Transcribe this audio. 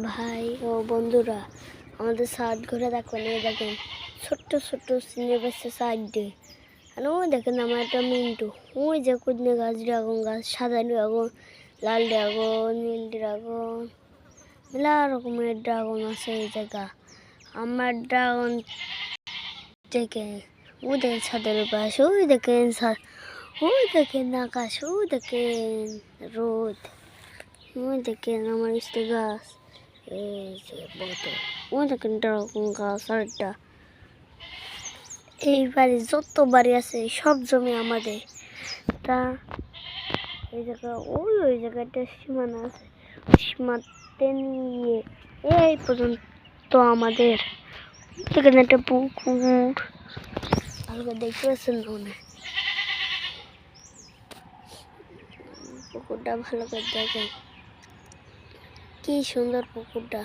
ভাই ও বন্ধুরা, আমাদের সাইড ঘুরে দেখবেন। এই দেখেন ছোট্ট ছোট্ট সিনে বেসছে সাইড দিয়ে। আর ওই দেখেন আমার একটা মিন্টু, ওই যে কুদনে গাছ, ড্রাগন গাছ, সাদা ড্রাগন, লাল ড্রাগন, নীল ড্রাগন, মেলা রকমের ড্রাগন আছে এই জায়গা। আমার ড্রাগন থেকে ওই দেখেন ছাদের উপর, ওই দেখেন ওই দেখেন আকাশ, ওই দেখেন রোদ, ওই দেখেন আমার ইস্তে গাছ, এই যে বোতল, ওই দেখেন ড্রাগন গাছ আরেকটা। এই বাড়ি যত বাড়ি আছে সব জমি আমাদের। তা এই জায়গা ওই জায়গাটা সীমানা আছে, সীমাতে নিয়ে এই পর্যন্ত আমাদের। এখানে একটা পুকুর, ভালো দেখতে পাচ্ছেন মনে, পুকুরটা ভালো করে দেখেন, কি সুন্দর পুকুরটা।